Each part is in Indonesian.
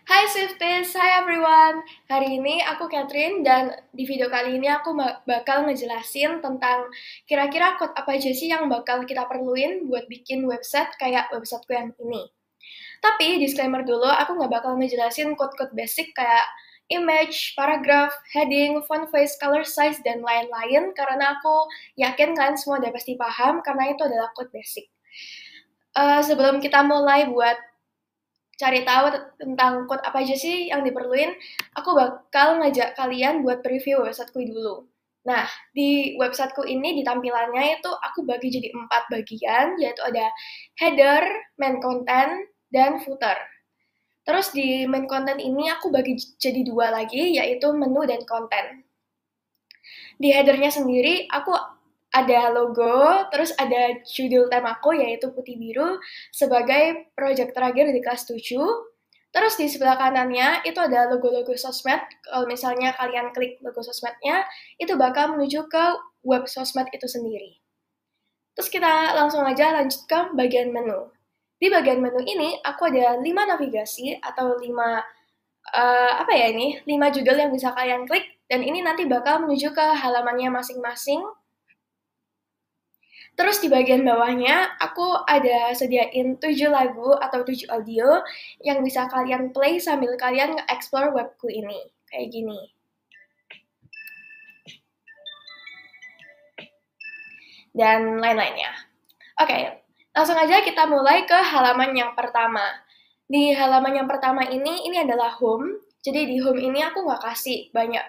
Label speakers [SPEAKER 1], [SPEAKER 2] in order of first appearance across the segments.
[SPEAKER 1] Hai Swifties, hai everyone. Hari ini aku Catherine dan di video kali ini aku bakal ngejelasin tentang kira-kira code apa aja sih yang bakal kita perluin buat bikin website kayak websiteku yang ini. Tapi disclaimer dulu, aku nggak bakal ngejelasin code-code basic kayak image, paragraph, heading, font size, color size, dan lain-lain karena aku yakin kalian semua udah pasti paham karena itu adalah code basic. Sebelum kita mulai buat cari tahu tentang code apa aja sih yang diperluin, aku bakal ngajak kalian buat preview websiteku dulu. Nah, di websiteku ini di tampilannya itu aku bagi jadi 4 bagian, yaitu ada header, main content, dan footer. Terus di main content ini aku bagi jadi 2 lagi, yaitu menu dan konten. Di headernya sendiri aku ada logo, terus ada judul temaku yaitu putih biru sebagai project terakhir di kelas 7. Terus di sebelah kanannya itu ada logo-logo sosmed. Kalau misalnya kalian klik logo sosmednya, itu bakal menuju ke web sosmed itu sendiri. Terus kita langsung aja lanjut ke bagian menu. Di bagian menu ini aku ada 5 navigasi atau 5 5 judul yang bisa kalian klik dan ini nanti bakal menuju ke halamannya masing-masing. Terus di bagian bawahnya, aku ada sediain 7 lagu atau 7 audio yang bisa kalian play sambil kalian nge-explore webku ini. Kayak gini. Dan lain-lainnya. Oke, langsung aja kita mulai ke halaman yang pertama. Di halaman yang pertama ini adalah home. Jadi di home ini aku nggak kasih banyak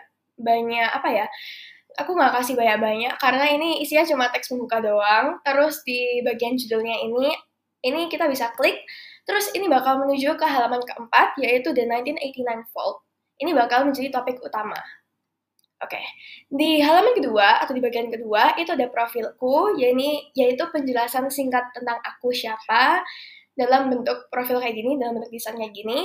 [SPEAKER 1] aku nggak kasih banyak-banyak karena ini isinya cuma teks pembuka doang. Terus di bagian judulnya ini kita bisa klik. Terus ini bakal menuju ke halaman keempat, yaitu The 1989 Vault. Ini bakal menjadi topik utama. Oke, di halaman kedua atau di bagian kedua itu ada profilku, yaitu penjelasan singkat tentang aku siapa dalam bentuk profil kayak gini, dalam bentuk desain kayak gini.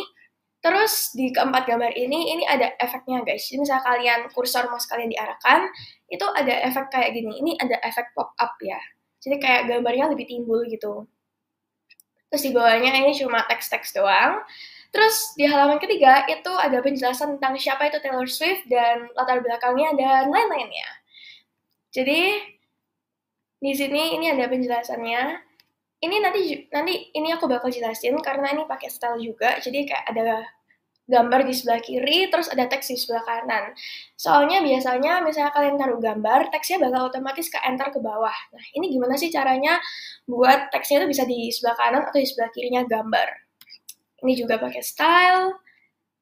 [SPEAKER 1] Terus di keempat gambar ini ada efeknya guys. Jadi misalnya kalian kursor mouse kalian diarahkan, itu ada efek kayak gini. Ini ada efek pop up ya. Jadi kayak gambarnya lebih timbul gitu. Terus di bawahnya ini cuma teks-teks doang. Terus di halaman ketiga itu ada penjelasan tentang siapa itu Taylor Swift dan latar belakangnya dan lain-lainnya. Jadi di sini ini ada penjelasannya. Ini nanti ini aku bakal jelasin karena ini pakai style juga. Jadi kayak ada gambar di sebelah kiri, terus ada teks di sebelah kanan. Soalnya biasanya misalnya kalian taruh gambar, teksnya bakal otomatis ke enter ke bawah. Nah, ini gimana sih caranya buat teksnya itu bisa di sebelah kanan atau di sebelah kirinya gambar. Ini juga pakai style.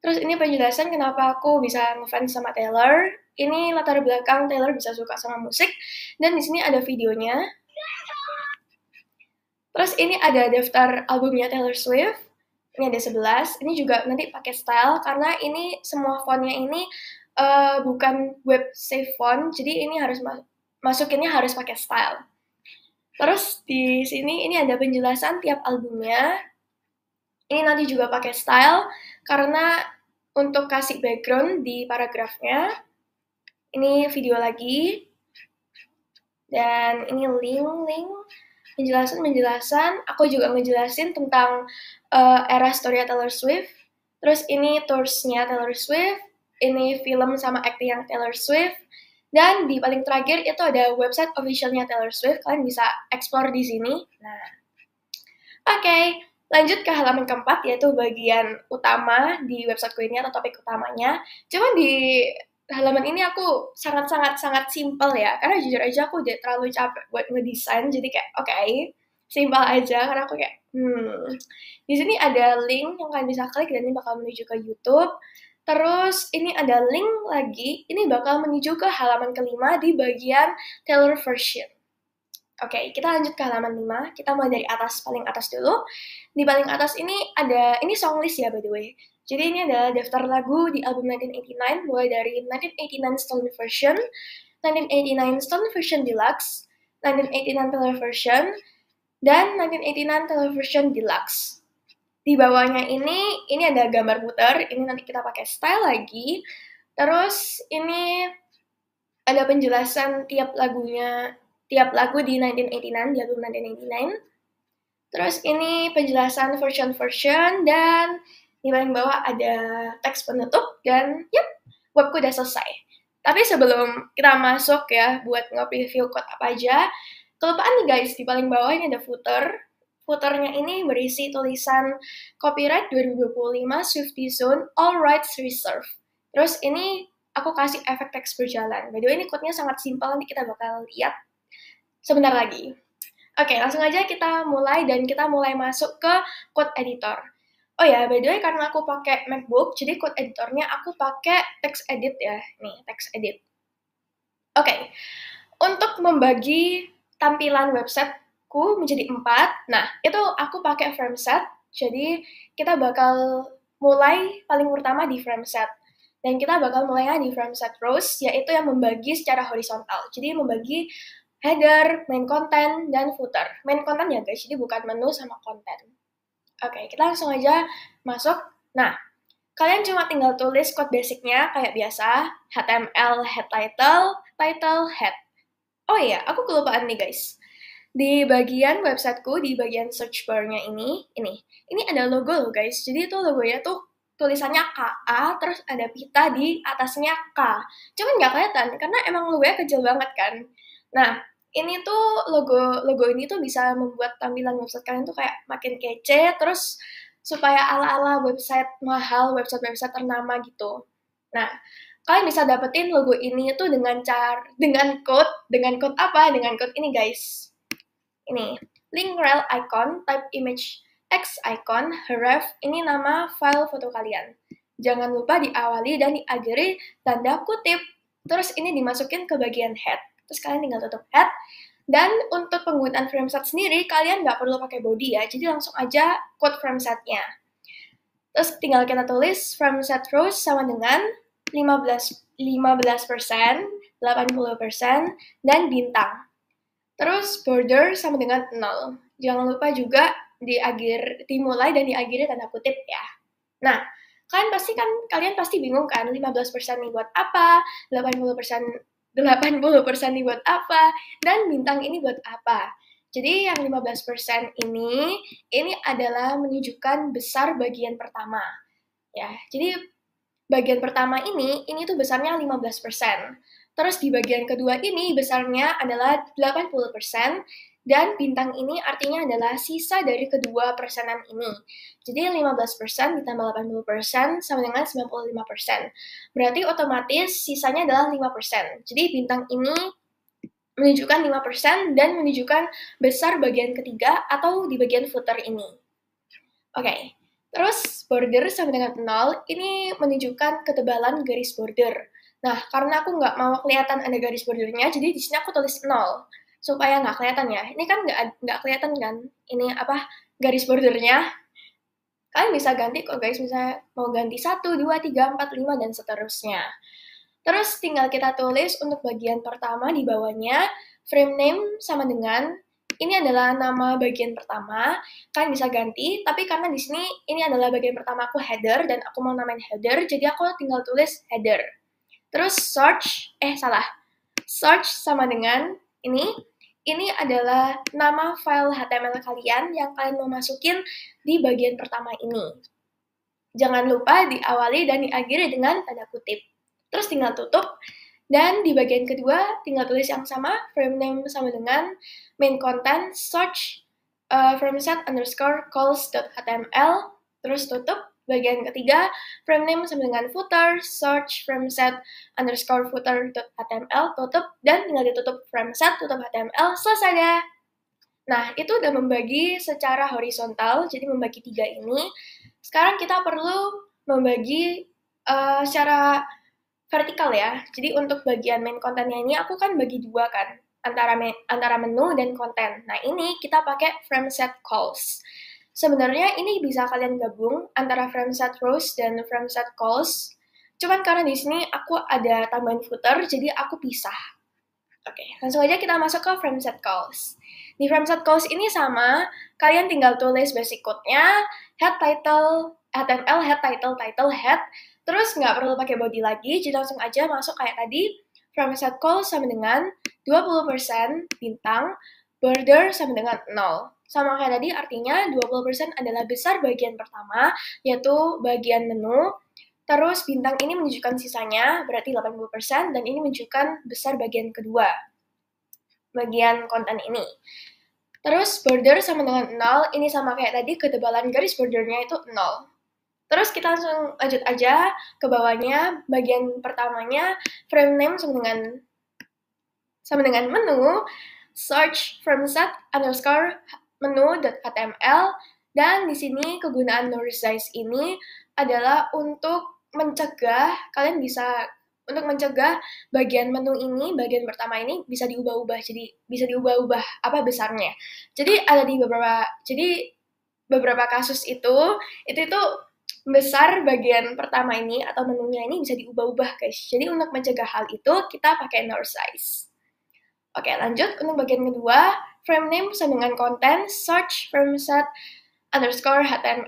[SPEAKER 1] Terus ini penjelasan kenapa aku bisa ngefans sama Taylor. Ini latar belakang Taylor bisa suka sama musik. Dan di sini ada videonya. Terus ini ada daftar albumnya Taylor Swift. Ini ada 11. Ini juga nanti pakai style karena ini semua fontnya ini bukan web safe font. Jadi ini harus masukinnya harus pakai style. Terus di sini ini ada penjelasan tiap albumnya. Ini nanti juga pakai style karena untuk kasih background di paragrafnya. Ini video lagi. Dan ini link penjelasan. Aku juga ngejelasin tentang era story Taylor Swift. Terus ini tours-nya Taylor Swift. Ini film sama acting yang Taylor Swift. Dan di paling terakhir itu ada website officialnya Taylor Swift. Kalian bisa explore di sini. Nah, oke. Lanjut ke halaman keempat, yaitu bagian utama di websiteku ini atau topik utamanya. Cuma di halaman ini aku sangat simple ya, karena jujur aja aku udah terlalu capek buat ngedesain, jadi kayak oke, simple aja, karena aku kayak di sini ada link yang kalian bisa klik dan ini bakal menuju ke YouTube. Terus ini ada link lagi, ini bakal menuju ke halaman kelima di bagian Taylor version. Oke, kita lanjut ke halaman 5. Kita mulai dari atas, paling atas dulu. Di paling atas ini song list ya by the way. Jadi ini ada daftar lagu di album 1989, mulai dari 1989 Stolen Version, 1989 Stolen Version Deluxe, 1989 Taylor Version, dan 1989 Taylor Version Deluxe. Di bawahnya ini ada gambar puter, ini nanti kita pakai style lagi. Terus ini ada penjelasan tiap lagu di 1989, di album 1989. Terus ini penjelasan version dan Di paling bawah ada teks penutup, dan webku udah selesai. Tapi sebelum kita masuk ya, buat nge-preview code apa aja, kelupaan nih guys, di paling bawah ini ada footer. Footernya ini berisi tulisan copyright 2025 Swifty Zone, all rights reserved. Terus ini aku kasih efek teks berjalan. By the way, ini code-nya sangat simpel, nanti kita bakal lihat sebentar lagi. Oke, langsung aja kita mulai, dan kita mulai masuk ke code editor. Oh ya, by the way, karena aku pakai MacBook, jadi code editornya aku pakai text edit ya. Nih, text edit. Oke, untuk membagi tampilan websiteku menjadi 4, nah, itu aku pakai frame set. Jadi, kita bakal mulai paling pertama di frame set. Dan kita bakal mulainya di frame set rows, yaitu yang membagi secara horizontal. Jadi, membagi header, main content, dan footer. Main content ya guys, jadi bukan menu sama konten. Oke, kita langsung aja masuk. Nah, kalian cuma tinggal tulis code basicnya kayak biasa, HTML, head title, title, head. Oh iya, aku kelupaan nih guys. Di bagian websiteku, di bagian search bar-nya ini ada logo loh guys. Jadi itu logonya tuh tulisannya KA, terus ada pita di atasnya K. Cuman nggak kelihatan, karena emang logonya kecil banget kan. Nah, ini tuh logo ini tuh bisa membuat tampilan website kalian tuh kayak makin kece, terus supaya ala-ala website mahal, website ternama gitu. Nah, kalian bisa dapetin logo ini tuh dengan code apa? Dengan code ini guys. Ini, link rel icon, type image X icon, href, ini nama file foto kalian. Jangan lupa diawali dan diakhiri tanda kutip. Terus ini dimasukin ke bagian head. Terus kalian tinggal tutup head. Dan untuk penggunaan frameset sendiri, kalian nggak perlu pakai body ya. Jadi langsung aja code framesetnya. Terus tinggal kita tulis frameset rows sama dengan 15%, 80%, dan bintang. Terus border sama dengan 0. Jangan lupa juga dimulai dan diakhiri tanda kutip ya. Nah, kalian pasti bingung kan, 15% nih buat apa, 80% nih buat apa, dan bintang ini buat apa. Jadi yang 15% ini adalah menunjukkan besar bagian pertama. Ya, jadi bagian pertama ini tuh besarnya 15%. Terus di bagian kedua ini besarnya adalah 80%, dan bintang ini artinya adalah sisa dari kedua persenan ini. Jadi 15% ditambah 80% sama dengan 95%. Berarti otomatis sisanya adalah 5%. Jadi bintang ini menunjukkan 5% dan menunjukkan besar bagian ketiga atau di bagian footer ini. Oke, terus border sama dengan 0, ini menunjukkan ketebalan garis border. Nah, karena aku nggak mau kelihatan ada garis bordernya, jadi di sini aku tulis 0. Supaya nggak kelihatan ya. Ini kan nggak kelihatan kan, ini garis bordernya. Kalian bisa ganti kok guys, misalnya mau ganti 1, 2, 3, 4, 5, dan seterusnya. Terus tinggal kita tulis untuk bagian pertama di bawahnya, frame name sama dengan, ini adalah nama bagian pertama, kalian bisa ganti, tapi karena di sini ini adalah bagian pertama aku header, dan aku mau namain header, jadi aku tinggal tulis header. Terus search sama dengan ini adalah nama file HTML kalian yang kalian mau masukin di bagian pertama ini. Jangan lupa diawali dan diakhiri dengan tanda kutip. Terus tinggal tutup, dan di bagian kedua tinggal tulis yang sama, frame name sama dengan main content, search frameset underscore calls.html, terus tutup. Bagian ketiga, frame name sama dengan footer, search frameset underscore footer.html, tutup, dan tinggal ditutup frameset, tutup HTML, selesai deh. Nah, itu udah membagi secara horizontal, jadi membagi 3 ini. Sekarang kita perlu membagi secara vertikal ya. Jadi untuk bagian main kontennya ini, aku kan bagi 2 kan, antara menu dan konten. Nah, ini kita pakai frameset calls. Sebenarnya ini bisa kalian gabung antara frameset rows dan frameset calls. Cuman karena di sini aku ada tambahan footer, jadi aku pisah. Oke, langsung aja kita masuk ke frameset calls. Di frameset calls ini sama, kalian tinggal tulis basic code-nya, head title, HTML, head title, title, head, terus nggak perlu pakai body lagi, jadi langsung aja masuk kayak tadi, frameset calls sama dengan 20% bintang, border sama dengan 0. Sama kayak tadi, artinya 20% adalah besar bagian pertama, yaitu bagian menu. Terus bintang ini menunjukkan sisanya, berarti 80%, dan ini menunjukkan besar bagian kedua, bagian konten ini. Terus border sama dengan 0, ini sama kayak tadi, ketebalan garis bordernya itu 0. Terus kita langsung lanjut aja ke bawahnya, bagian pertamanya, frame name sama dengan menu, search from set underscore menu.html, dan di sini kegunaan no resize ini adalah untuk mencegah bagian menu ini, bagian pertama ini bisa diubah-ubah, jadi bisa diubah-ubah apa besarnya. Jadi ada di beberapa kasus itu besar bagian pertama ini atau menunya ini bisa diubah-ubah, guys. Jadi untuk mencegah hal itu kita pakai no resize. Oke, lanjut untuk bagian kedua, frame name sama dengan konten, search from set underscore html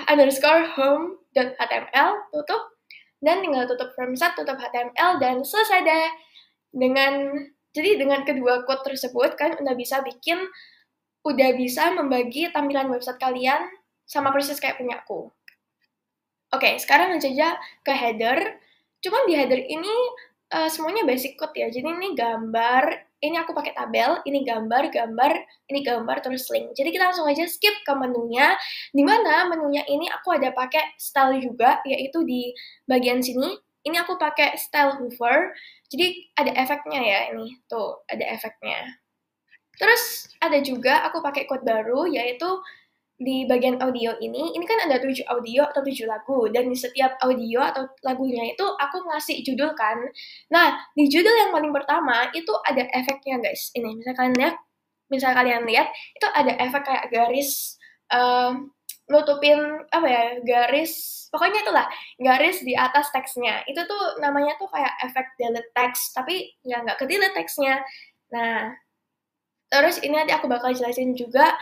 [SPEAKER 1] underscore home.html, tutup, dan tinggal tutup frame set, tutup html, dan selesai deh. Jadi dengan kedua quote tersebut, kan udah bisa membagi tampilan website kalian sama persis kayak punya aku. Oke, sekarang lanjut aja ke header. Cuman di header ini semuanya basic code ya. Jadi ini gambar, ini aku pakai tabel, ini gambar, ini gambar, terus link. Jadi kita langsung aja skip ke menunya, di mana menunya ini aku ada pakai style juga, yaitu di bagian sini. Ini aku pakai style hover, jadi ada efeknya ya ini, tuh ada efeknya. Terus ada juga aku pakai code baru, yaitu di bagian audio ini kan ada 7 audio atau 7 lagu, dan di setiap audio atau lagunya itu aku ngasih judul kan. Nah, di judul yang paling pertama itu ada efeknya, guys. Ini, misalnya kalian lihat, itu ada efek kayak garis, nutupin, pokoknya itulah, garis di atas teksnya. Itu tuh namanya tuh kayak efek delete text, tapi ya nggak ke delete teksnya. Nah, terus ini nanti aku bakal jelasin juga,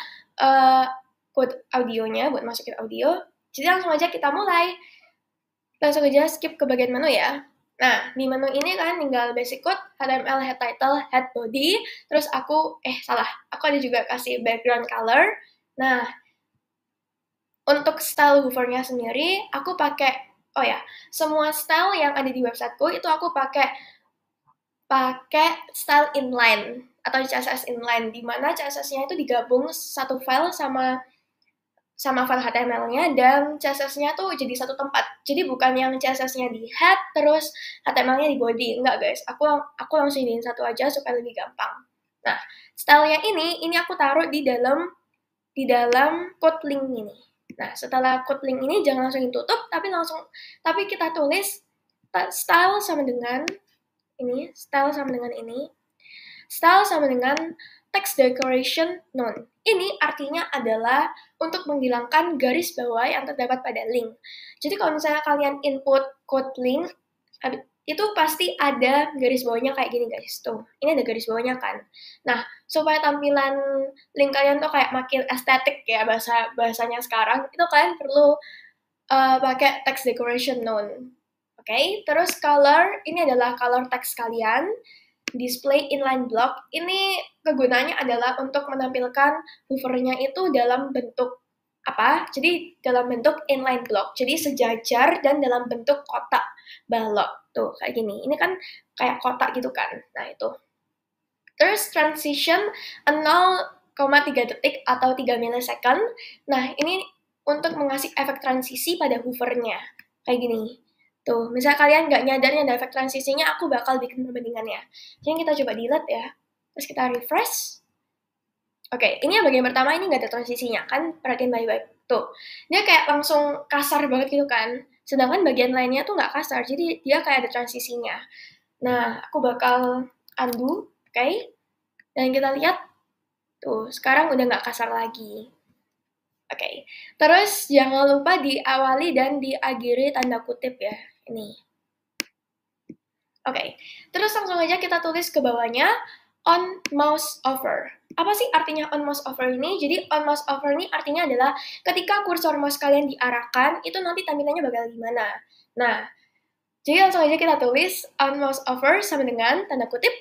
[SPEAKER 1] code audionya buat masukin audio. Jadi langsung aja kita mulai. Langsung aja skip ke bagian menu ya. Nah, di menu ini kan tinggal basic code, HTML, head title, head body. Terus aku ada juga kasih background color. Nah, untuk style hovernya sendiri, aku pakai, semua style yang ada di websiteku itu aku pakai style inline atau CSS inline, di mana CSS-nya itu digabung satu file sama file HTML-nya, dan CSS-nya tuh jadi satu tempat. Jadi bukan yang CSS-nya di head terus HTML-nya di body. Enggak, guys. Aku langsung jadiin satu aja supaya lebih gampang. Nah, style-nya ini aku taruh di dalam code link ini. Nah, setelah code link ini jangan langsung ditutup, tapi kita tulis style sama dengan ini, style sama dengan text decoration none. Ini artinya adalah untuk menghilangkan garis bawah yang terdapat pada link. Jadi kalau misalnya kalian input code link, itu pasti ada garis bawahnya kayak gini, guys. Tuh, ini ada garis bawahnya kan. Nah, supaya tampilan link kalian tuh kayak makin estetik ya, bahasanya sekarang, itu kalian perlu pakai text decoration none. Oke, terus color, ini adalah color text kalian. Display inline block, ini kegunaannya adalah untuk menampilkan hovernya itu dalam bentuk apa? Jadi dalam bentuk inline block, jadi sejajar dan dalam bentuk kotak balok. Tuh, kayak gini. Ini kan kayak kotak gitu kan. Nah, itu. Terus transition 0,3 detik atau 3 millisecond. Nah, ini untuk mengasih efek transisi pada hovernya. Kayak gini. Tuh, misalnya kalian nggak nyadarnya ada efek transisinya, aku bakal bikin perbandingannya. Jadi kita coba delete ya. Terus kita refresh. Oke, ini yang bagian pertama, ini nggak ada transisinya, kan? Perhatiin baik-baik. Tuh, dia kayak langsung kasar banget gitu kan. Sedangkan bagian lainnya tuh nggak kasar, jadi dia kayak ada transisinya. Nah, aku bakal undo, oke? Dan kita lihat, tuh, sekarang udah nggak kasar lagi. Oke, terus jangan lupa diawali dan diakhiri tanda kutip ya. Ini. Oke, terus langsung aja kita tulis ke bawahnya on mouse over. Apa sih artinya on mouse over ini? Jadi on mouse over ini artinya adalah ketika kursor mouse kalian diarahkan, itu nanti tampilannya bakal gimana. Nah, jadi langsung aja kita tulis on mouse over sama dengan tanda kutip,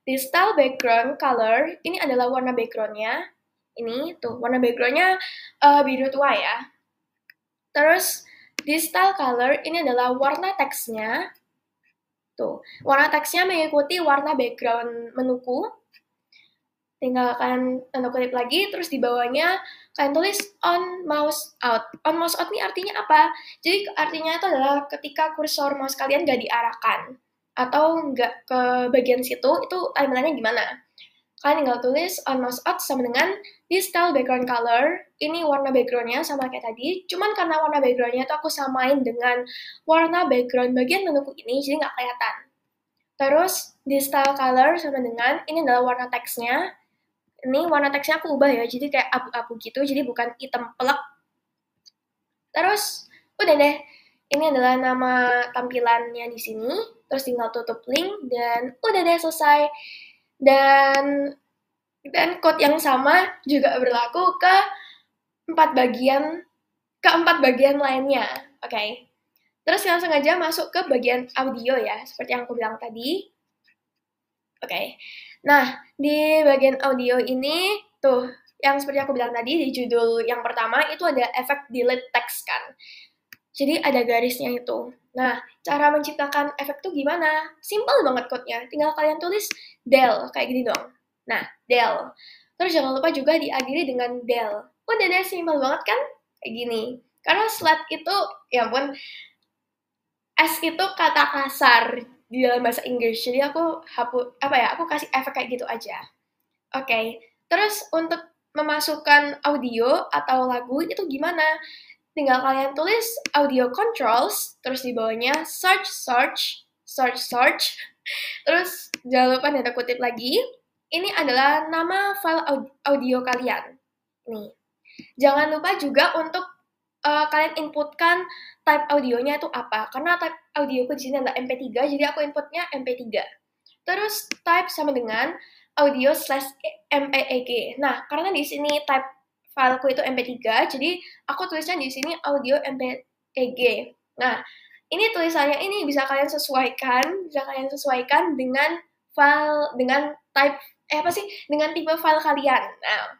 [SPEAKER 1] Di style background color, ini adalah warna backgroundnya. Ini tuh, warna backgroundnya biru tua ya. Terus di style color, ini adalah warna teksnya. Tuh, warna teksnya mengikuti warna background menuku. Tinggal kalian tanda kutip lagi, terus di bawahnya kalian tulis on mouse out. On mouse out ini artinya apa? Jadi artinya itu adalah ketika kursor mouse kalian nggak diarahkan atau nggak ke bagian situ, itu timelinenya gimana? Kalian tinggal tulis on mouse out sama dengan di style background color. Ini warna backgroundnya sama kayak tadi, cuman karena warna backgroundnya itu aku samain dengan warna background bagian menuku ini, jadi nggak kelihatan. Terus di style color sama dengan ini adalah warna teksnya. Ini warna teksnya aku ubah ya, jadi kayak abu-abu gitu, jadi bukan hitam pelek. Terus, udah deh. Ini adalah nama tampilannya di sini. Terus tinggal tutup link, dan udah deh selesai. Dan code yang sama juga berlaku ke keempat bagian lainnya. Oke. Terus langsung aja masuk ke bagian audio ya, seperti yang aku bilang tadi. Oke. Nah, di bagian audio ini, tuh, yang seperti aku bilang tadi, di judul yang pertama, itu ada efek delete text kan. Jadi ada garisnya itu. Nah, cara menciptakan efek tuh gimana? Simple banget code-nya. Tinggal kalian tulis del, kayak gini dong. Nah, del. Terus jangan lupa juga diakhiri dengan del. Udah deh, simple banget kan? Kayak gini. Karena slide itu, ya ampun, S itu kata kasar di dalam bahasa Inggris. Jadi aku aku kasih efek kayak gitu aja. Oke. Terus untuk memasukkan audio atau lagu itu gimana? Tinggal kalian tulis audio controls, terus di bawahnya search. Terus jangan lupa tanda kutip lagi. Ini adalah nama file audio kalian. Nih. Jangan lupa juga untuk kalian inputkan type audionya itu apa. Karena type audioku di sini adalah MP3, jadi aku inputnya MP3. Terus type sama dengan audio/MPEG. Nah, karena di sini type fileku itu MP3, jadi aku tulisnya di sini audio MPEG. Nah, ini tulisannya ini bisa kalian sesuaikan dengan file, dengan type, dengan tipe file kalian. Nah,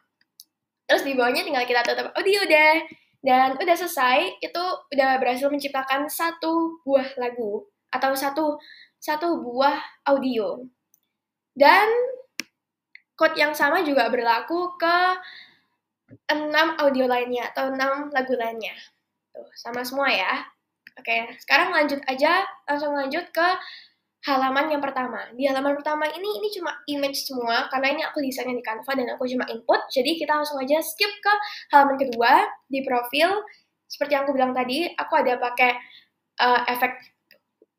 [SPEAKER 1] terus di bawahnya tinggal kita tutup audio deh. Dan udah selesai, itu udah berhasil menciptakan satu buah lagu atau satu buah audio. Dan code yang sama juga berlaku ke 6 audio lainnya atau 6 lagu lainnya. Tuh, sama semua ya. Oke, sekarang langsung lanjut ke halaman yang pertama. Di halaman pertama ini cuma image semua, karena ini aku desainnya di Canva dan aku cuma input, jadi kita langsung aja skip ke halaman kedua, di profil. Seperti yang aku bilang tadi, aku ada pakai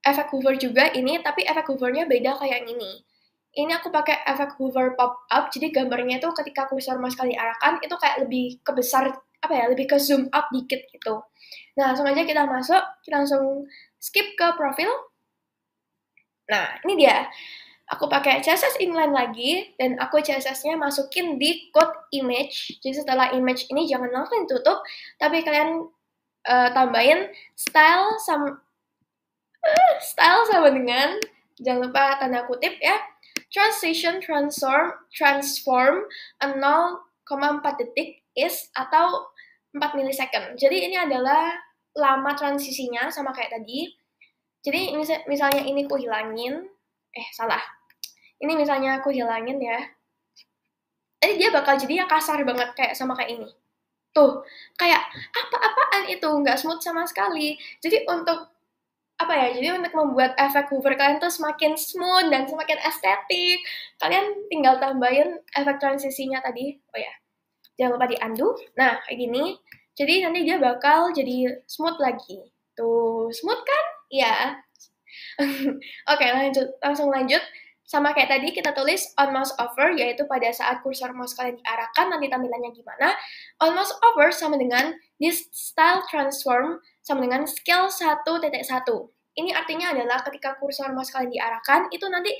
[SPEAKER 1] efek hover juga ini, tapi efek hovernya beda kayak yang ini. Ini aku pakai efek hover pop up, jadi gambarnya itu ketika kursor mouse kalian diarahkan, itu kayak lebih kebesar, lebih ke zoom out dikit gitu. Nah, langsung aja kita masuk, kita langsung skip ke profil. Nah, ini dia. Aku pakai CSS inline lagi, dan aku CSS-nya masukin di code image. Jadi setelah image ini jangan langsung ditutup, tapi kalian tambahin style sama dengan, jangan lupa tanda kutip ya, transition transform 0,4 detik is atau 4 milisecond. Jadi ini adalah lama transisinya sama kayak tadi. Jadi misalnya ini aku hilangin, salah. Ini misalnya aku hilangin ya. Jadi dia bakal jadinya kasar banget sama kayak ini. Tuh, kayak apa-apaan itu, nggak smooth sama sekali. Jadi untuk membuat efek hover kalian tuh semakin smooth dan semakin estetik, kalian tinggal tambahin efek transisinya tadi. Oh ya, jangan lupa di undo. Nah, kayak gini. Jadi nanti dia bakal jadi smooth lagi. Tuh, smooth kan? Iya. Oke, langsung lanjut. Sama kayak tadi kita tulis on mouse over, yaitu pada saat kursor mouse kalian diarahkan, nanti tampilannya gimana. On mouse over sama dengan this style transform sama dengan scale 1.1. Ini artinya adalah ketika kursor mouse kalian diarahkan, itu nanti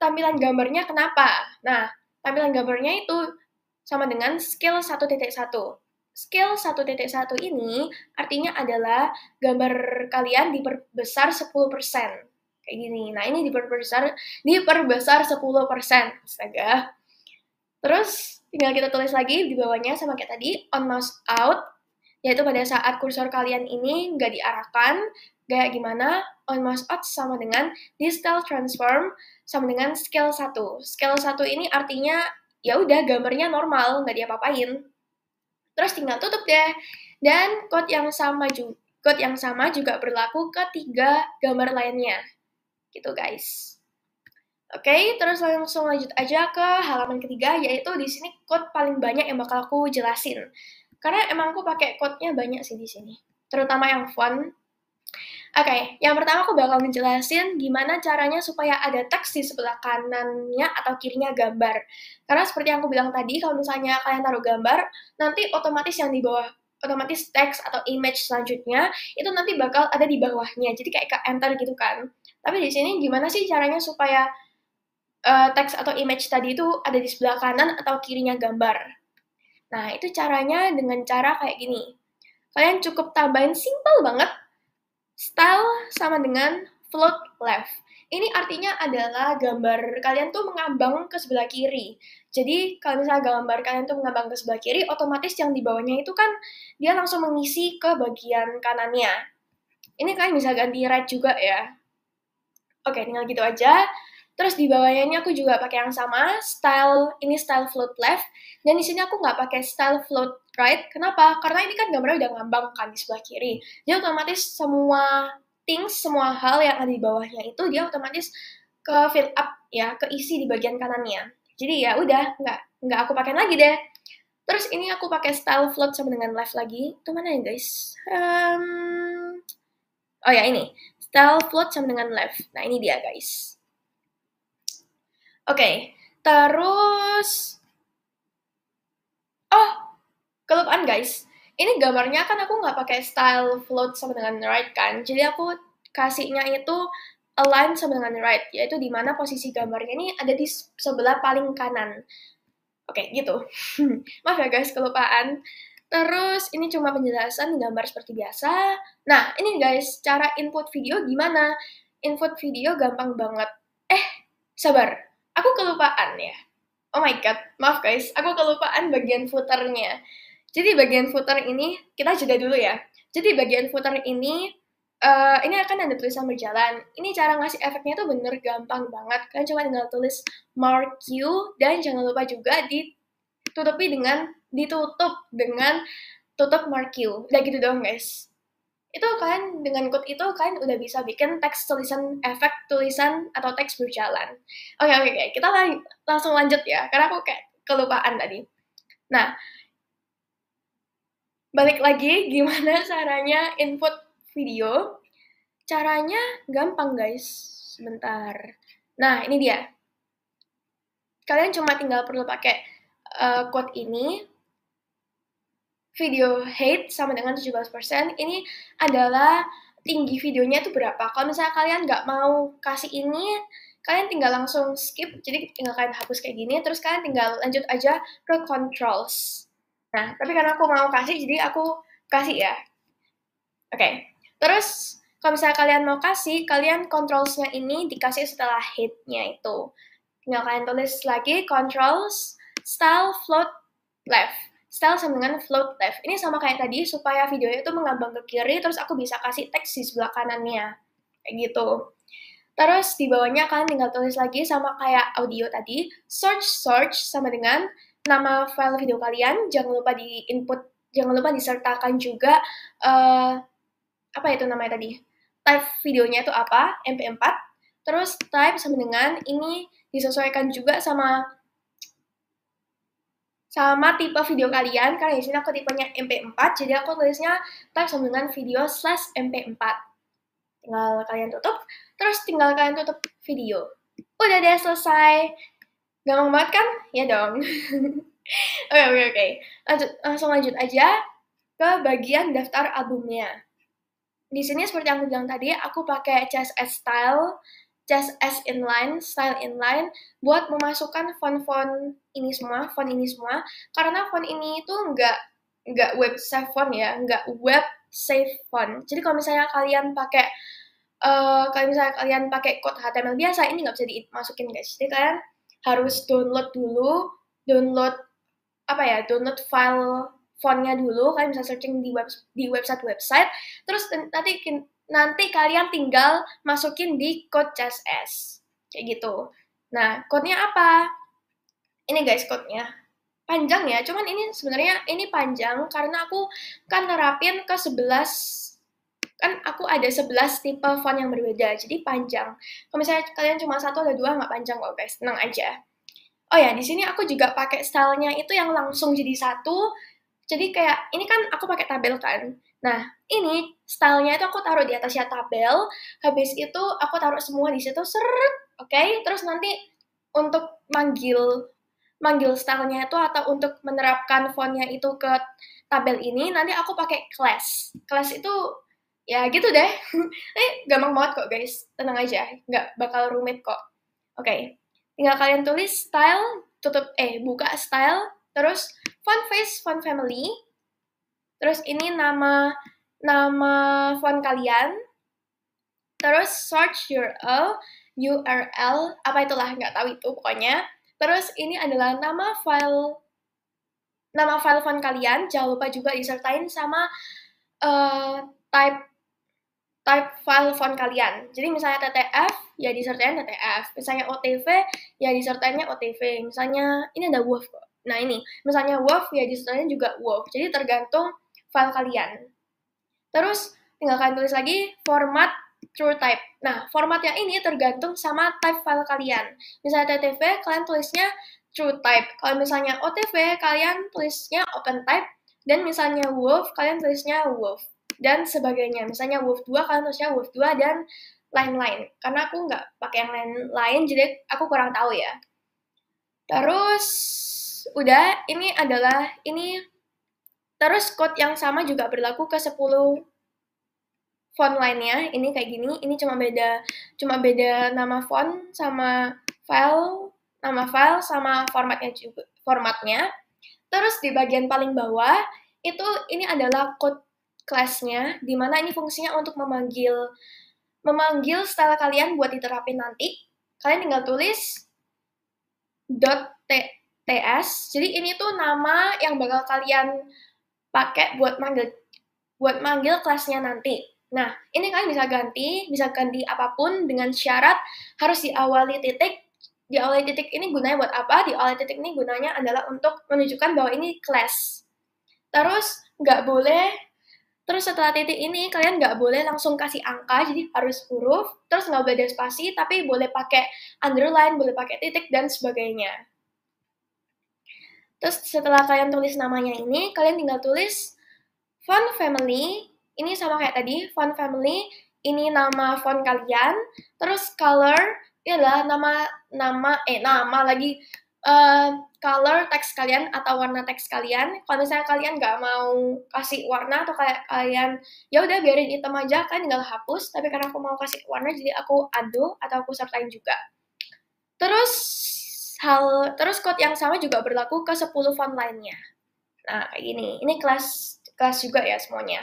[SPEAKER 1] tampilan gambarnya kenapa. Nah, tampilan gambarnya itu sama dengan scale 1.1. Scale 1.1 ini artinya adalah gambar kalian diperbesar 10%. kayak gini. Nah, ini diperbesar 10%. Astaga. Terus tinggal kita tulis lagi di bawahnya sama kayak tadi, on mouse out, yaitu pada saat kursor kalian ini nggak diarahkan, kayak gimana, on mouse out sama dengan digital transform sama dengan scale 1. Scale 1 ini artinya ya udah gambarnya normal, nggak diapa-apain. Terus tinggal tutup deh. Dan code yang sama juga berlaku ke 3 gambar lainnya. Gitu guys. Oke, terus langsung lanjut aja ke halaman ketiga, yaitu di sini code paling banyak yang bakal aku jelasin. Karena emang aku pakai code-nya banyak sih di sini, terutama yang font. Oke, yang pertama aku bakal ngejelasin gimana caranya supaya ada teks di sebelah kanannya atau kirinya gambar. Karena seperti yang aku bilang tadi, kalau misalnya kalian taruh gambar, nanti otomatis yang di bawah, otomatis teks atau image selanjutnya, itu nanti bakal ada di bawahnya. Jadi kayak ke enter gitu kan. Tapi di sini gimana sih caranya supaya teks atau image tadi itu ada di sebelah kanan atau kirinya gambar. Nah, itu caranya dengan cara kayak gini. Kalian cukup tambahin simple banget, style sama dengan float left. Ini artinya adalah gambar kalian tuh mengambang ke sebelah kiri. Jadi, kalau misalnya gambar kalian tuh mengambang ke sebelah kiri, otomatis yang di bawahnya itu kan dia langsung mengisi ke bagian kanannya. Ini kalian bisa ganti right juga ya. Oke, tinggal gitu aja. Terus di bawahnya ini aku juga pakai yang sama, ini style float left, dan di sini aku nggak pakai style float right. Kenapa? Karena ini kan gambarnya udah ngambang kan di sebelah kiri. Jadi otomatis semua hal yang ada di bawahnya itu dia otomatis ke fill up ya, keisi di bagian kanannya. Jadi ya udah, nggak aku pakai lagi deh. Terus ini aku pakai style float sama dengan left lagi. Itu mana ya guys? Oh ya ini, style float sama dengan left. Nah ini dia guys. Oke, terus kelupaan guys. Ini gambarnya kan aku nggak pakai style float sama dengan right kan. Jadi aku kasihnya itu align sama dengan right, yaitu di mana posisi gambarnya ini ada di sebelah paling kanan. Oke, gitu. Maaf ya guys, kelupaan. Terus ini cuma penjelasan gambar seperti biasa. Nah, ini guys, cara input video gimana? Input video gampang banget. Sabar. Aku kelupaan ya. Oh my god, maaf guys, aku kelupaan bagian footernya. Jadi bagian footer ini, kita jeda dulu ya. Jadi bagian footer ini akan ada tulisan berjalan. Ini cara ngasih efeknya tuh bener gampang banget. Kalian cuma tinggal tulis mark you, dan jangan lupa juga ditutup dengan tutup mark you. Udah gitu dong guys. Itu kalian dengan code itu kalian udah bisa bikin teks tulisan efek tulisan atau teks berjalan. Oke. Kita langsung lanjut ya, karena aku kayak kelupaan tadi. Nah, balik lagi gimana caranya input video. Caranya gampang guys. Sebentar. Nah, ini dia. Kalian cuma tinggal perlu pakai code ini. Video height sama dengan 17%, ini adalah tinggi videonya itu berapa. Kalau misalnya kalian nggak mau kasih ini, kalian tinggal langsung skip, jadi tinggal kalian hapus kayak gini, terus kalian tinggal lanjut aja ke controls. Nah, tapi karena aku mau kasih, jadi aku kasih ya. Oke. Terus, kalau misalnya kalian mau kasih, kalian controls-nya ini dikasih setelah height-nya itu. Tinggal kalian tulis lagi, controls, style, float, left. Style sama dengan float left. Ini sama kayak tadi, supaya videonya itu mengambang ke kiri, terus aku bisa kasih teks di sebelah kanannya. Kayak gitu. Terus di bawahnya kalian tinggal tulis lagi sama kayak audio tadi, search sama dengan nama file video kalian, jangan lupa disertakan juga, apa itu namanya tadi? Type videonya itu apa, MP4, terus type sama dengan, ini disesuaikan juga sama tipe video kalian, karena di sini aku tipenya MP4, jadi aku tulisnya type sama dengan video /MP4. Tinggal kalian tutup, terus tinggal kalian tutup video. Udah deh, selesai. Gampang banget kan? Ya dong. Oke. Langsung lanjut aja ke bagian daftar albumnya. Di sini seperti yang aku bilang tadi, aku pakai CSS style inline buat memasukkan font ini semua, karena font ini itu nggak web save font ya, nggak web save font. Jadi kalau misalnya kalian pakai kalau misalnya kalian pakai code HTML biasa, ini nggak bisa dimasukin guys. Jadi kalian harus download dulu, download download file fontnya dulu. Kalian bisa searching di website, terus nanti kalian tinggal masukin di code CSS kayak gitu. Nah, code-nya apa? Ini guys code-nya. Panjang ya, cuman ini sebenarnya ini panjang karena aku kan nerapin ke 11, kan aku ada 11 tipe font yang berbeda, jadi panjang. Kalau misalnya kalian cuma satu atau dua nggak panjang kok guys, tenang aja. Oh ya, di sini aku juga pakai stylenya itu yang langsung jadi satu. Jadi kayak ini kan aku pakai tabel kan. Nah, ini stylenya itu aku taruh di atasnya tabel. Habis itu aku taruh semua di situ, seret, oke? Terus nanti untuk manggil stylenya itu atau untuk menerapkan fontnya itu ke tabel ini, nanti aku pakai class. Class itu ya gitu deh. Gampang banget kok guys, tenang aja, nggak bakal rumit kok. Oke. Tinggal kalian tulis style, buka style, terus font face, font family, terus ini nama font kalian, terus search URL, apa itulah, nggak tahu itu pokoknya. Terus ini adalah nama file font kalian, jangan lupa juga disertain sama type file font kalian. Jadi misalnya TTF, ya disertain TTF. Misalnya OTV, ya disertainnya OTV. Misalnya, ini ada WOV kok. Nah ini, misalnya WOV, ya disertainnya juga WOV. Jadi tergantung file kalian. Terus, tinggal kalian tulis lagi, format true type. Nah, formatnya ini tergantung sama type file kalian. Misalnya TTV, kalian tulisnya true type. Kalau misalnya OTV, kalian tulisnya open type. Dan misalnya WOV, kalian tulisnya WOV. Dan sebagainya. Misalnya WOV 2, kalian tulisnya WOV 2 dan lain-lain. Karena aku nggak pakai yang lain-lain, jadi aku kurang tahu ya. Terus, udah, terus code yang sama juga berlaku ke 10 font lainnya. Ini kayak gini, ini cuma beda nama font sama nama file sama formatnya. Terus di bagian paling bawah, ini adalah code class-nya, di mana ini fungsinya untuk memanggil style kalian buat diterapin nanti. Kalian tinggal tulis .ts. Jadi ini tuh nama yang bakal kalian pakai buat manggil kelasnya nanti. Nah, ini kalian bisa ganti apapun dengan syarat harus diawali titik. Diawali titik ini gunanya buat apa? Diawali titik ini gunanya adalah untuk menunjukkan bahwa ini kelas. Terus setelah titik ini kalian nggak boleh langsung kasih angka, jadi harus huruf, terus nggak boleh ada spasi, tapi boleh pakai underline, boleh pakai titik, dan sebagainya. Terus setelah kalian tulis namanya ini, kalian tinggal tulis font family, ini sama kayak tadi, font family, ini nama font kalian, terus color, ini adalah color teks kalian atau warna teks kalian. Kalau misalnya kalian nggak mau kasih warna atau kayak kalian ya udah biarin hitam aja, kalian tinggal hapus. Tapi karena aku mau kasih warna, jadi aku ado atau aku sertain juga. Terus code yang sama juga berlaku ke 10 font lainnya. Nah, kayak gini. Ini kelas juga ya semuanya.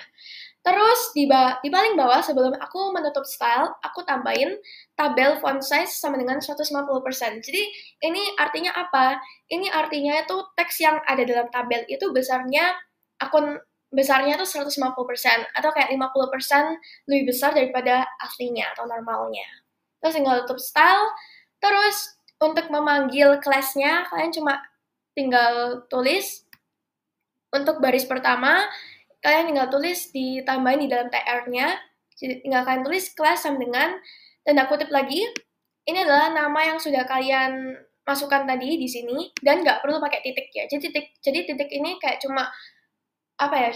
[SPEAKER 1] Terus di paling bawah sebelum aku menutup style, aku tambahin tabel font size sama dengan 150%. Jadi ini artinya apa? Ini artinya itu teks yang ada dalam tabel itu besarnya itu 150% atau kayak 50% lebih besar daripada aslinya atau normalnya. Terus tinggal tutup style. Terus untuk memanggil kelasnya kalian cuma tinggal tulis untuk baris pertama, kalian tinggal tulis ditambahin di dalam TR-nya. Jadi tinggal kalian tulis kelas sama dengan tanda kutip lagi. Ini adalah nama yang sudah kalian masukkan tadi di sini dan nggak perlu pakai titik ya. Jadi titik ini kayak cuma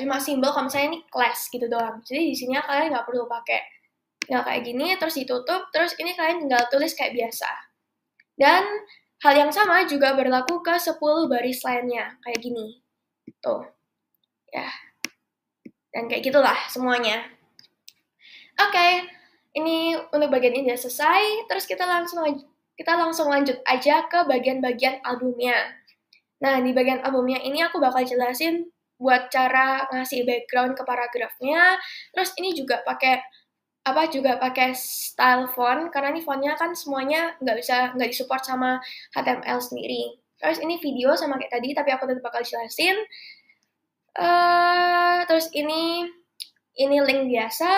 [SPEAKER 1] cuma simbol kalau misalnya ini kelas gitu doang. Jadi di sini kalian nggak perlu pakai. Tinggal kayak gini terus ditutup, terus ini kalian tinggal tulis kayak biasa. Dan hal yang sama juga berlaku ke 10 baris lainnya kayak gini. Tuh. Ya. Dan kayak gitulah semuanya. Oke, ini untuk bagian ini udah selesai. Terus kita langsung lanjut aja ke bagian-bagian albumnya. Nah, di bagian albumnya ini aku bakal jelasin buat cara ngasih background ke paragrafnya. Terus ini juga pakai juga pakai style font karena ini fontnya kan semuanya nggak disupport sama HTML sendiri. Terus ini video sama kayak tadi, tapi aku tetap bakal jelasin. Terus ini link biasa.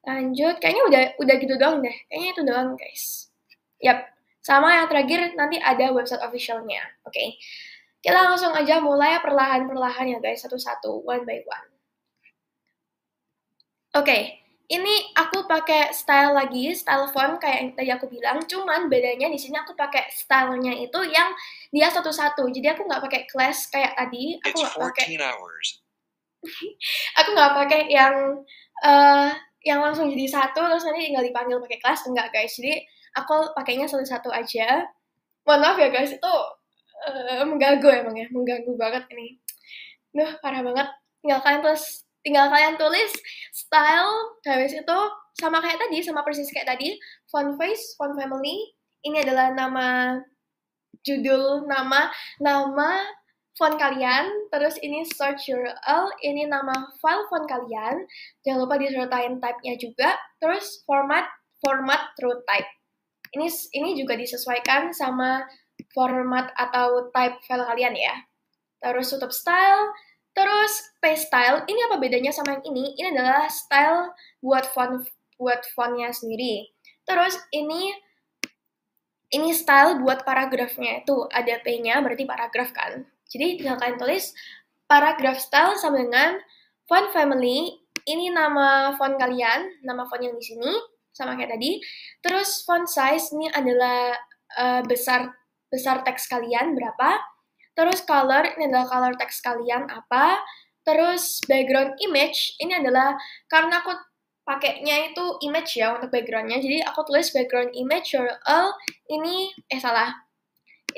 [SPEAKER 1] Lanjut, kayaknya udah gitu doang deh. Kayaknya itu doang, guys. Yap, sama yang terakhir nanti ada website officialnya. Oke. Kita langsung aja mulai perlahan-perlahan ya guys, satu-satu, one by one. Oke, ini aku pakai style lagi, style font kayak yang tadi aku bilang, cuman bedanya di sini aku pakai stylenya itu yang dia satu-satu. Jadi aku nggak pakai class kayak tadi, aku nggak pakai yang langsung jadi satu terus nanti tinggal dipanggil pakai class, enggak guys. Jadi aku pakainya satu-satu aja. Mohon maaf ya guys, itu mengganggu emang ya, mengganggu banget ini. Parah banget. Tinggal kalian tulis style, habis itu sama kayak tadi, sama persis kayak tadi, font face, font family, ini adalah nama judul, nama font kalian, terus ini search URL, ini nama file font kalian, jangan lupa disertain type-nya juga, terus format through type. Ini juga disesuaikan sama format atau type file kalian ya. Terus tutup style, terus paste style. Ini apa bedanya sama yang ini? Ini adalah style buat fontnya sendiri. Terus ini style buat paragrafnya. Itu ada P-nya, berarti paragraf kan. Jadi tinggal kalian tulis paragraph style sama dengan font family. Ini nama font kalian, nama font yang di sini, sama kayak tadi. Terus font size ini adalah besar teks kalian berapa. Terus color, ini adalah color teks kalian apa. Terus background image, ini adalah karena aku pakainya itu image ya untuk backgroundnya. Jadi aku tulis background image URL, ini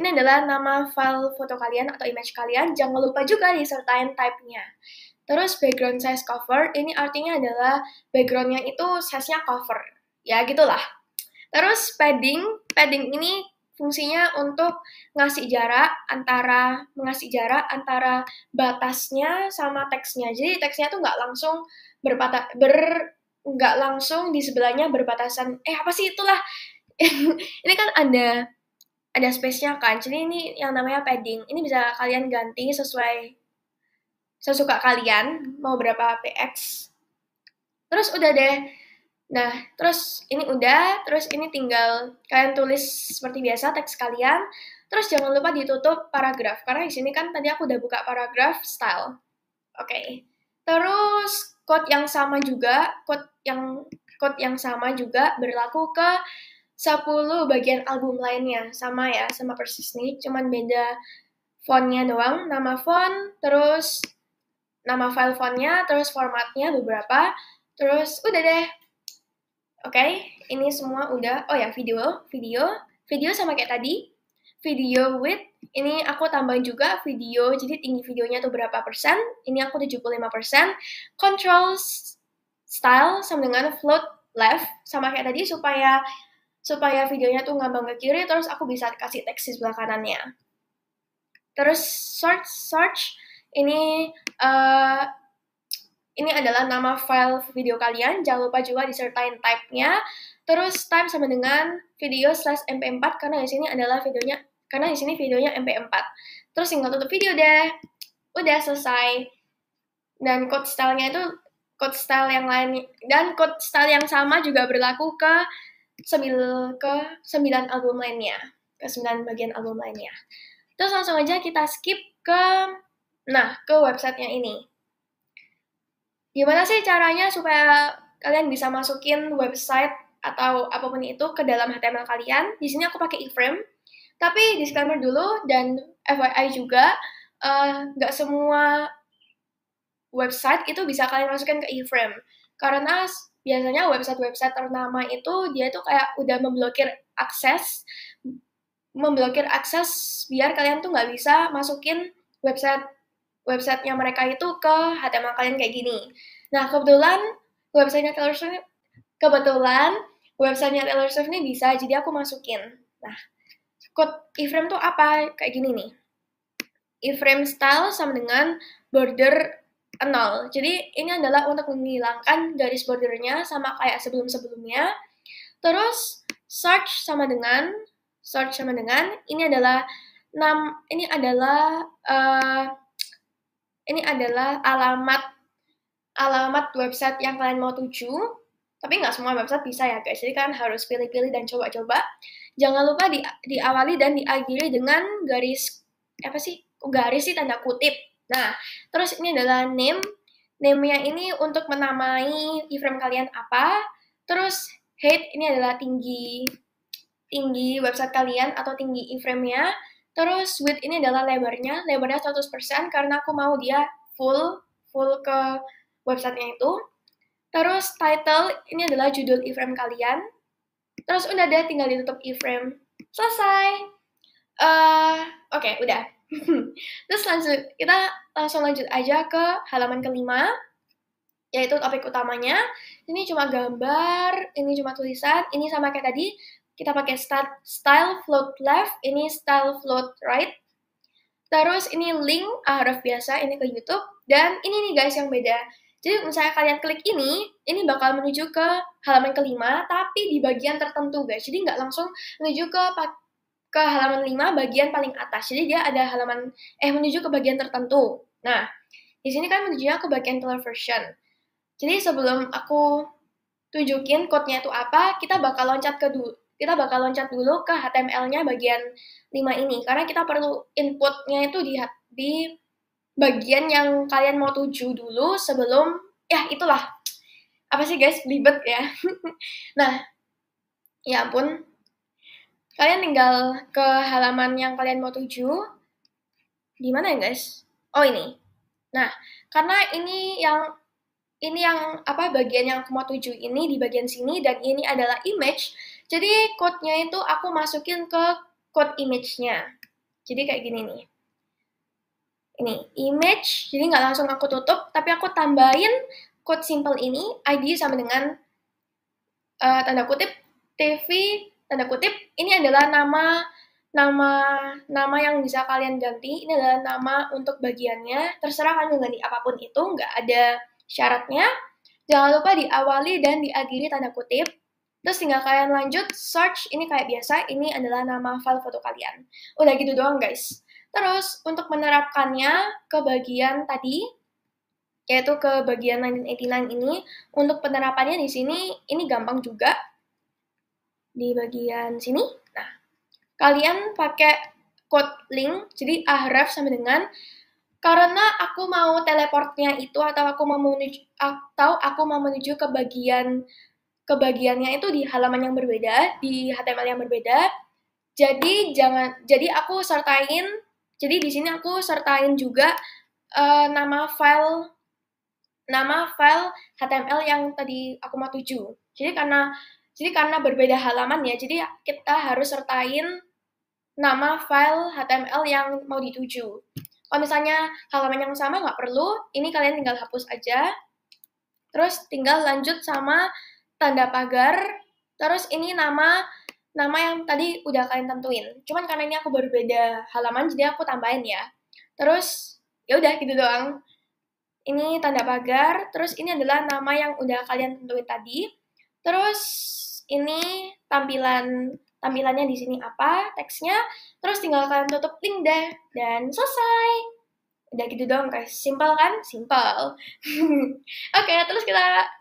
[SPEAKER 1] adalah nama file foto kalian atau image kalian. Jangan lupa juga disertain type-nya. Terus background size cover, ini artinya adalah background-nya itu size-nya cover. Ya gitulah. Terus padding ini fungsinya untuk mengasih jarak antara batasnya sama teksnya. Jadi teksnya tuh nggak langsung di sebelahnya berbatasan. Apa sih itulah? Ini kan ada space-nya kan. Jadi ini yang namanya padding. Ini bisa kalian ganti sesuai sesuka kalian, mau berapa px. Terus udah deh. Nah, terus ini udah, terus ini tinggal kalian tulis seperti biasa teks kalian. Terus jangan lupa ditutup paragraf, karena di sini kan tadi aku udah buka paragraf style. Oke. Terus code yang sama juga berlaku ke 10 bagian album lainnya. Sama ya, sama persis nih, cuman beda fontnya doang, nama font, terus nama file fontnya, terus formatnya beberapa, terus udah deh. Oke, ini semua udah. Oh ya, video sama kayak tadi. Video width, ini aku tambahin juga video, jadi tinggi videonya tuh berapa persen. Ini aku 75%. Control style sama dengan float left, sama kayak tadi supaya videonya tuh ngambang ke kiri, terus aku bisa kasih teks di sebelah kanannya. Terus search, ini adalah nama file video kalian, jangan lupa juga disertain type-nya. Terus type sama dengan video/mp4 karena di sini videonya mp4. Terus tinggal tutup video deh. Udah selesai. Dan code style-nya itu code style yang lain, dan code style yang sama juga berlaku ke 9 album lainnya, ke 9 bagian album lainnya. Terus langsung aja kita skip ke websitenya ini. Gimana sih caranya supaya kalian bisa masukin website atau apapun itu ke dalam HTML kalian? Di sini aku pakai iframe. Tapi disclaimer dulu dan FYI juga, nggak semua website itu bisa kalian masukin ke iframe. Karena biasanya website-website ternama itu dia tuh kayak udah memblokir akses biar kalian tuh nggak bisa masukin websitenya mereka itu ke HTML kalian kayak gini. Nah, kebetulan websitenya Taylor Swift ini bisa, jadi aku masukin. Nah, code iframe tuh apa? Kayak gini nih. Iframe style sama dengan border 0. Jadi ini adalah untuk menghilangkan garis bordernya sama kayak sebelum-sebelumnya. Terus search sama dengan ini adalah ini adalah alamat website yang kalian mau tuju. Tapi nggak semua website bisa ya guys. Jadi kan harus pilih-pilih dan coba-coba. Jangan lupa diawali dan diakhiri dengan garis garis sih tanda kutip. Nah, terus ini adalah name. Name-nya ini untuk menamai iframe kalian apa. Terus height ini adalah tinggi website kalian atau tinggi iframe-nya. Terus width ini adalah lebarnya 100% karena aku mau dia full ke websitenya itu. Terus title ini adalah judul iframe kalian. Terus udah deh, tinggal ditutup iframe. Selesai. Oke, udah. Terus kita langsung lanjut aja ke halaman kelima, yaitu topik utamanya. Ini cuma gambar, ini cuma tulisan, ini sama kayak tadi. Kita pakai style float left, ini style float right. Terus ini link href biasa, ini ke YouTube. Dan ini nih guys yang beda. Jadi misalnya kalian klik ini bakal menuju ke halaman kelima, tapi di bagian tertentu guys. Jadi nggak langsung menuju ke halaman 5 bagian paling atas. Jadi dia ada menuju ke bagian tertentu. Nah, di sini kan menujunya ke bagian color version. Jadi sebelum aku tunjukin code-nya itu apa, kita bakal loncat dulu ke HTML-nya bagian 5 ini. Karena kita perlu input-nya itu di bagian yang kalian mau tuju dulu sebelum, ya itulah. Apa sih guys, ribet ya. Nah, ya ampun. Kalian tinggal ke halaman yang kalian mau tuju. Di mana ya guys? Oh ini. Nah, karena ini yang bagian yang aku mau tuju ini di bagian sini dan ini adalah image. Jadi code-nya itu aku masukin ke code image-nya. Jadi kayak gini nih. Ini image, jadi nggak langsung aku tutup, tapi aku tambahin code simple ini, ID sama dengan tanda kutip, TV, tanda kutip, ini adalah nama yang bisa kalian ganti, ini adalah nama untuk bagiannya, terserah kalian ganti apapun itu, nggak ada syaratnya. Jangan lupa diawali dan diakhiri tanda kutip. Terus tinggal kalian lanjut, search, ini kayak biasa, ini adalah nama file foto kalian. Udah gitu doang guys. Terus untuk menerapkannya ke bagian tadi, yaitu ke bagian 1989 ini, untuk penerapannya di sini, ini gampang juga. Di bagian sini, nah, kalian pakai code link, jadi href sama dengan, karena aku mau teleportnya itu, atau aku mau menuju ke bagiannya itu di halaman yang berbeda, di HTML yang berbeda. Jadi aku sertain. Jadi di sini aku sertain juga nama file HTML yang tadi aku mau tuju. Jadi karena berbeda halaman ya, jadi kita harus sertain nama file HTML yang mau dituju. Kalau misalnya halaman yang sama nggak perlu, ini kalian tinggal hapus aja. Terus tinggal lanjut sama tanda pagar. Terus ini nama yang tadi udah kalian tentuin. Cuman karena ini aku berbeda halaman, jadi aku tambahin ya. Terus, ya udah gitu doang. Ini tanda pagar, terus ini adalah nama yang udah kalian tentuin tadi. Terus, ini tampilannya di sini apa, teksnya. Terus tinggal kalian tutup link deh, dan selesai. Udah gitu doang guys, simple kan? Simple. Oke, terus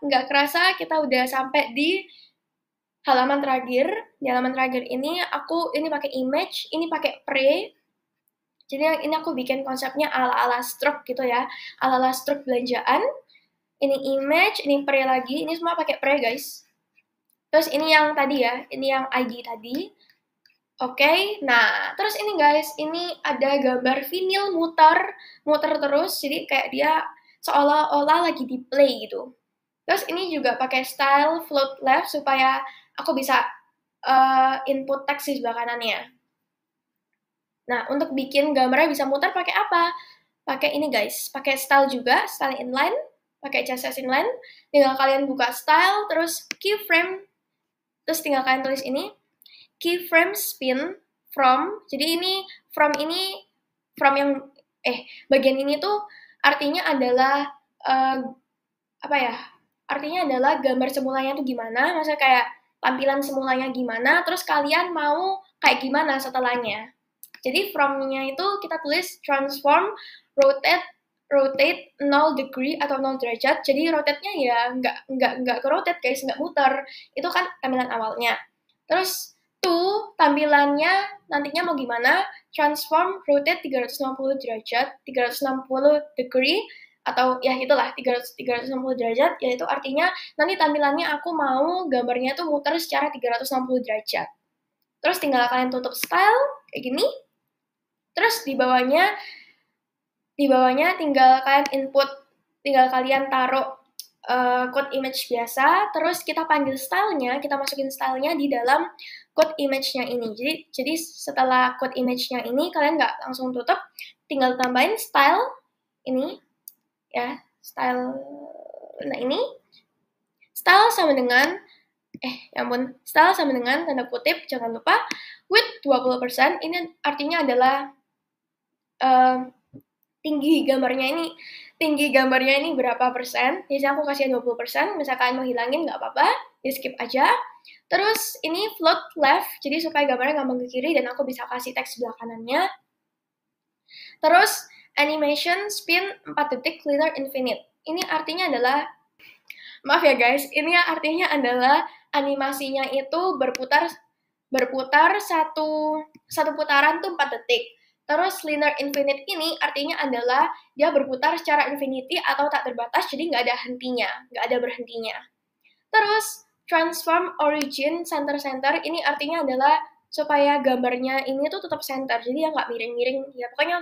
[SPEAKER 1] nggak kerasa kita udah sampai di halaman terakhir. Di halaman terakhir ini ini pakai image, ini pakai pre. Jadi ini aku bikin konsepnya ala-ala stroke gitu ya, ala-ala stroke belanjaan. Ini image, ini pre lagi, ini semua pakai pre guys. Terus ini yang tadi ya, ini yang ID tadi. Oke, nah terus ini guys, ini ada gambar vinyl muter terus, jadi kayak dia seolah-olah lagi di play gitu. Terus ini juga pakai style float left supaya aku bisa input teks di sebelah kanannya. Nah, untuk bikin gambarnya bisa muter pakai apa? Pakai ini guys, pakai style juga, style inline, pakai CSS inline. Tinggal kalian buka style, terus keyframe, terus tinggal kalian tulis ini, keyframe spin from. Jadi ini from yang bagian ini tuh artinya adalah uh, apa ya? Artinya adalah gambar semulanya tuh gimana, maksudnya kayak tampilan semulanya gimana, terus kalian mau kayak gimana setelahnya. Jadi from-nya itu kita tulis transform, rotate 0 degree atau 0 derajat. Jadi rotate-nya ya nggak ke rotate guys, nggak muter. Itu kan tampilan awalnya. Terus tampilannya nantinya mau gimana? Transform, rotate 360 derajat, 360 degree, atau ya itulah 360 derajat, yaitu artinya nanti tampilannya aku mau gambarnya tuh muter secara 360 derajat. Terus tinggal kalian tutup style kayak gini. Terus di bawahnya tinggal kalian taruh code image biasa, terus kita panggil stylenya, kita masukin stylenya di dalam code image-nya ini. Jadi setelah code image-nya ini kalian nggak langsung tutup, tinggal tambahin style ini ya, style. Nah ini style sama dengan style sama dengan tanda kutip, jangan lupa width 20%. Ini artinya adalah tinggi gambarnya ini berapa persen. Jadi aku kasih 20%, misalkan mau hilangin nggak apa-apa, di skip aja. Terus ini float left, jadi supaya gambarnya gampang ke kiri dan aku bisa kasih teks sebelah kanannya. Terus animation spin 4 detik linear infinite. Ini artinya adalah, maaf ya guys, ini artinya adalah animasinya itu berputar satu putaran tuh 4 detik. Terus linear infinite ini artinya adalah dia berputar secara infinity atau tak terbatas, jadi nggak ada hentinya, nggak ada berhentinya. Terus transform origin center, ini artinya adalah supaya gambarnya ini tuh tetap center, jadi ya nggak miring-miring. Ya pokoknya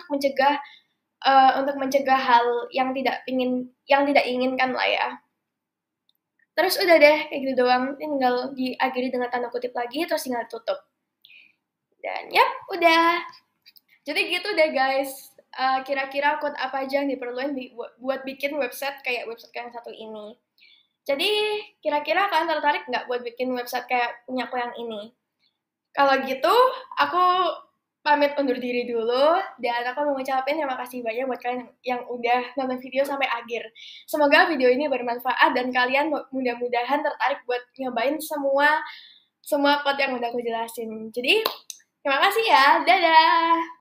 [SPEAKER 1] untuk mencegah hal yang tidak inginkan lah ya. Terus udah deh kayak gitu doang, ini tinggal diakhiri dengan tanda kutip lagi, terus tinggal tutup. Dan yap, udah. Jadi gitu deh guys, kira-kira code apa aja yang diperlukan buat bikin website kayak website yang satu ini. Jadi kira-kira kalian tertarik nggak buat bikin website kayak punya aku yang ini? Kalau gitu, aku pamit undur diri dulu, dan aku mau ngucapin terima kasih banyak buat kalian yang udah nonton video sampai akhir. Semoga video ini bermanfaat dan kalian mudah-mudahan tertarik buat nyobain semua code yang udah aku jelasin. Jadi, terima kasih ya, dadah!